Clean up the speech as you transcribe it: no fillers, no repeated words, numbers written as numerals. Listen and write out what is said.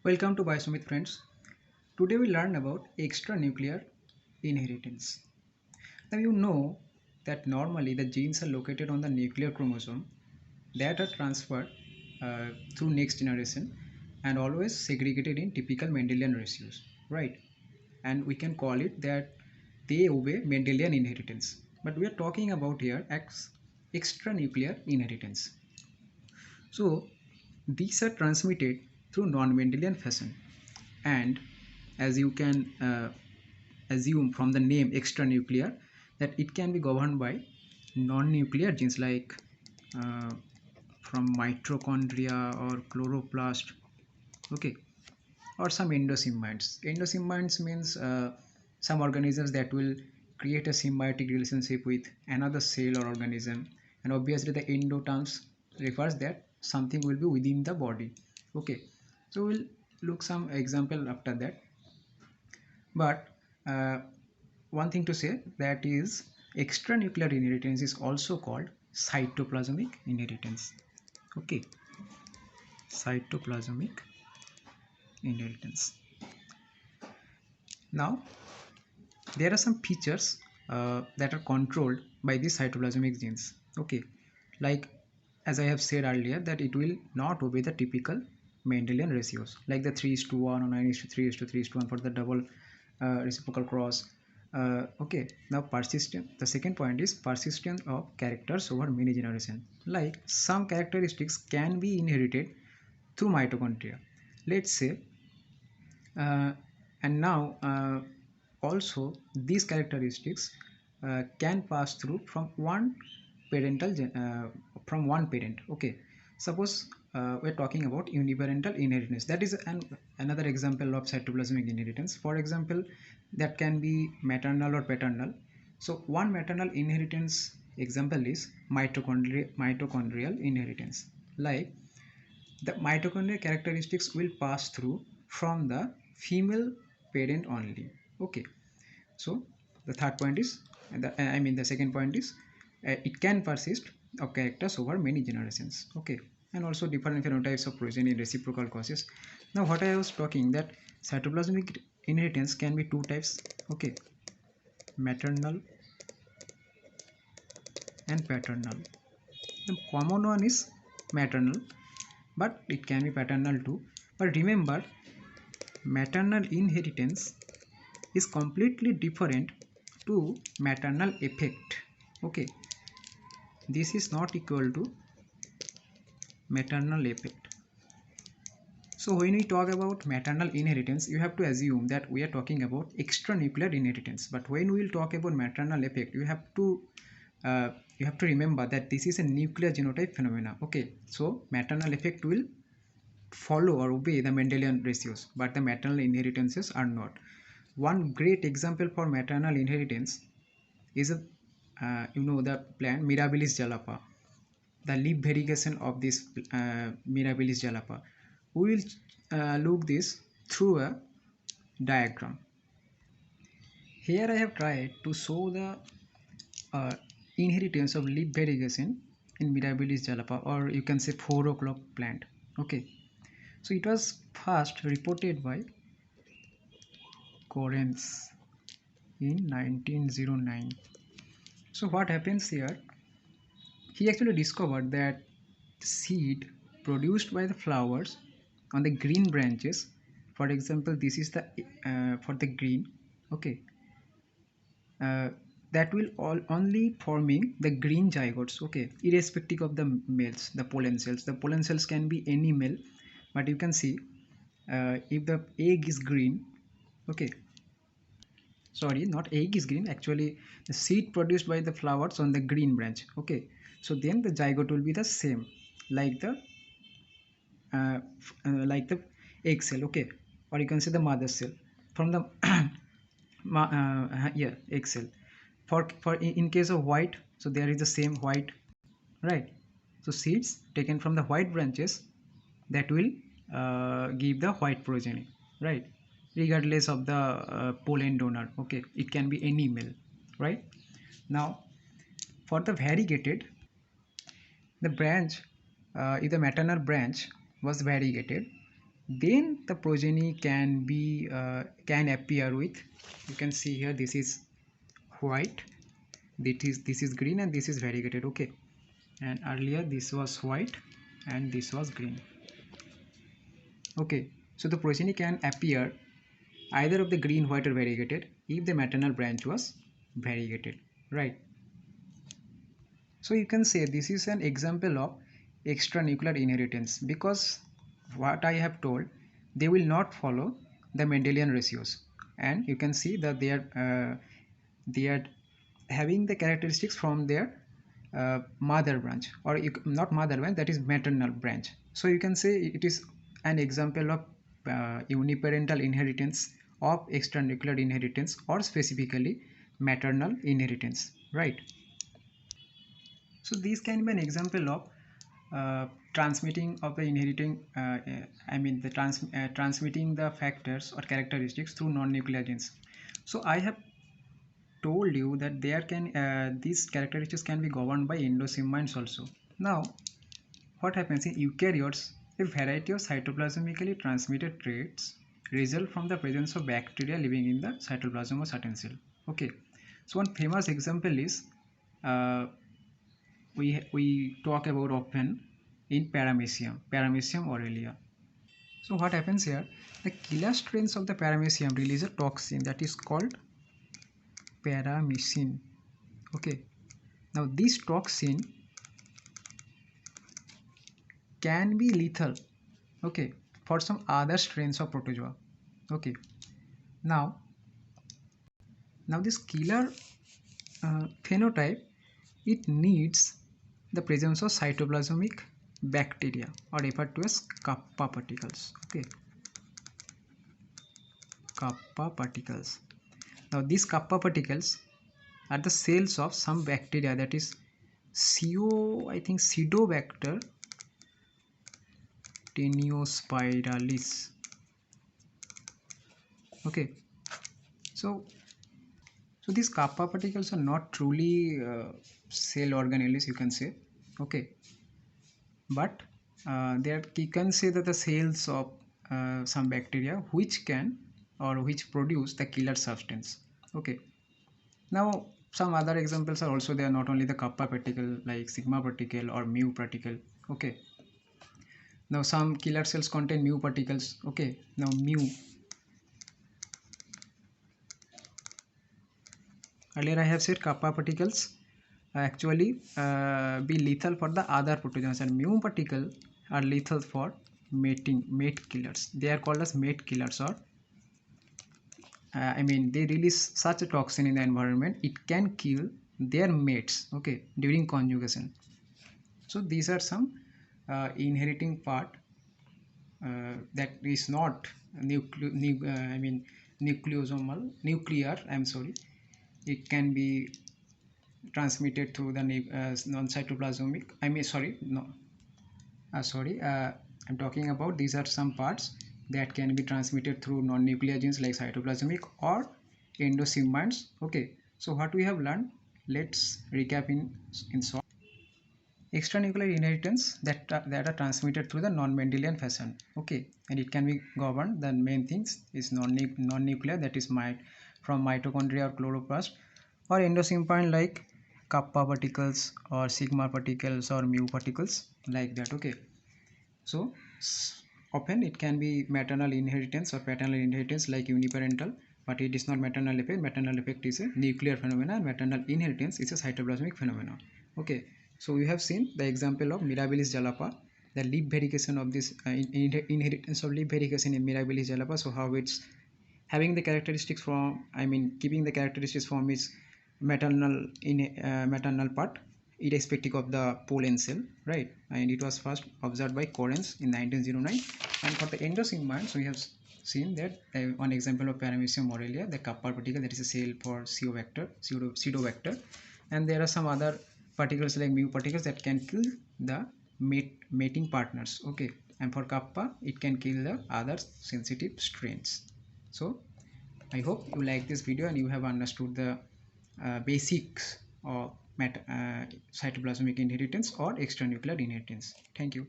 Welcome to Biosumit friends. Today we learn about extranuclear inheritance. Now you know that normally the genes are located on the nuclear chromosome that are transferred through next generation and always segregated in typical Mendelian ratios, right? And we can call it that they obey Mendelian inheritance. But we are talking about here extranuclear inheritance. So these are transmitted through non-Mendelian fashion, and as you can assume from the name extranuclear, that it can be governed by non-nuclear genes like uh, from mitochondria or chloroplast, okay, or some endosymbionts. Endosymbionts means some organisms that will create a symbiotic relationship with another cell or organism, and obviously the endo terms refers that something will be within the body, okay. So we'll look some example after that, but uh, one thing to say that is extranuclear inheritance is also called cytoplasmic inheritance, okay. Cytoplasmic inheritance. Now there are some features that are controlled by these cytoplasmic genes, okay, like as I have said earlier that it will not obey the typical Mendelian ratios like the 3:1 or 9:3:3:1 for the double reciprocal cross, okay. Now persistent, the second point is persistence of characters over many generations, like some characteristics can be inherited through mitochondria, let's say, uh, and now also these characteristics can pass through from one from one parent, okay. Suppose we're talking about uniparental inheritance, that is another example of cytoplasmic inheritance. For example, that can be maternal or paternal. So one maternal inheritance example is mitochondrial inheritance, like the mitochondrial characteristics will pass through from the female parent only, okay. So the third point is the second point is it can persist of characters over many generations, okay, and also different phenotypes of progeny in reciprocal causes. Now what I was talking that cytoplasmic inheritance can be two types, okay, maternal and paternal. The common one is maternal, but it can be paternal too. But remember, maternal inheritance is completely different to maternal effect, okay. This is not equal to maternal effect. So when we talk about maternal inheritance, you have to assume that we are talking about extranuclear inheritance, but when we will talk about maternal effect, uh, you have to remember that this is a nuclear genotype phenomena, okay. So maternal effect will follow or obey the Mendelian ratios, but the maternal inheritances are not. One great example for maternal inheritance is the plant Mirabilis jalapa, the leaf variegation of this Mirabilis jalapa. We will look this through a diagram. Here I have tried to show the uh, inheritance of leaf variegation in Mirabilis jalapa, or you can say 4 o'clock plant, okay. So it was first reported by Correns in 1909. So what happens here? He actually discovered that the seed produced by the flowers on the green branches, for example, this is the for the green, okay, uh, that will only forming the green zygotes, okay, irrespective of the males, the pollen cells. The pollen cells can be any male, but you can see if the egg is green, okay, sorry, not egg is green, actually the seed produced by the flowers on the green branch, okay. So then the zygote will be the same like the like the egg cell, okay, or you can say the mother cell from the yeah, egg cell. For in case of white, so there is the same white, right. So seeds taken from the white branches that will give the white progeny, right, regardless of the pollen donor, okay, it can be any male, right. Now for the variegated, the branch if the maternal branch was variegated, then the progeny can appear with, you can see here, this is white, this is green, and this is variegated. Okay, and earlier this was white and this was green. Okay, so the progeny can appear either of the green, white, or variegated if the maternal branch was variegated, right? So you can say this is an example of extranuclear inheritance, because what I have told, they will not follow the Mendelian ratios, and you can see that they are having the characteristics from their mother branch, or not mother branch, that is maternal branch. So you can say it is an example of uniparental inheritance of extranuclear inheritance, or specifically maternal inheritance, right? So these can be an example of transmitting of the inheriting transmitting the factors or characteristics through non-nuclear genes. So I have told you that there can these characteristics can be governed by endosymbionts also. Now what happens in eukaryotes, a variety of cytoplasmically transmitted traits result from the presence of bacteria living in the cytoplasm of certain cell. Okay, so one famous example is uh, we talk about often in Paramecium aurelia. So what happens here, the killer strains of the Paramecium release a toxin that is called paramecin. Okay, now this toxin can be lethal, okay, for some other strains of protozoa. Okay, now this killer phenotype, it needs the presence of cytoplasmic bacteria, or referred to as kappa particles. Okay, kappa particles. Now these kappa particles are the cells of some bacteria, that is I think Pseudobacter teneospiralis. Okay, so these kappa particles are not truly cell organelles, you can say. Okay, but you can say that the cells of some bacteria which can, or which produce the killer substance. Okay, now some other examples are also there, not only the kappa particle, like sigma particle or mu particle. Okay, now some killer cells contain mu particles. Okay, now mu, earlier I have said kappa particles actually be lethal for the other protogens, and mu particle are lethal for mate killers. They are called as mate killers, or they release such a toxin in the environment, it can kill their mates, okay, during conjugation. So these are some inheriting part that is not nuclear, I'm sorry. It can be transmitted through the non-cytoplasmic, I'm talking about, these are some parts that can be transmitted through non-nuclear genes like cytoplasmic or endosymbionts. Okay, so what we have learned, let's recap in short. Extranuclear inheritance that are transmitted through the non-Mendelian fashion. Okay, and it can be governed. The main things is non-nuclear, that is from mitochondria or chloroplast, or endosymbiont like kappa particles or sigma particles or mu particles, like that. Okay, so often it can be maternal inheritance or paternal inheritance like uniparental, but it is not maternal effect. Maternal effect is a nuclear phenomena, and maternal inheritance is a cytoplasmic phenomena. Okay, so we have seen the example of Mirabilis jalapa, the leaf variegation of this inheritance of leaf variegation in Mirabilis jalapa. So how it's having the characteristics from, keeping the characteristics from its maternal part, irrespective of the pollen cell, right? And it was first observed by Correns in 1909. And for the endosymbionts, we have seen that one example of Paramecium aurelia, the kappa particle, that is a cell for pseudobacter, and there are some other particles like mu particles that can kill the mating partners. Okay, and for kappa, it can kill the other sensitive strains. So I hope you like this video and you have understood the basics of cytoplasmic inheritance or extranuclear inheritance. Thank you.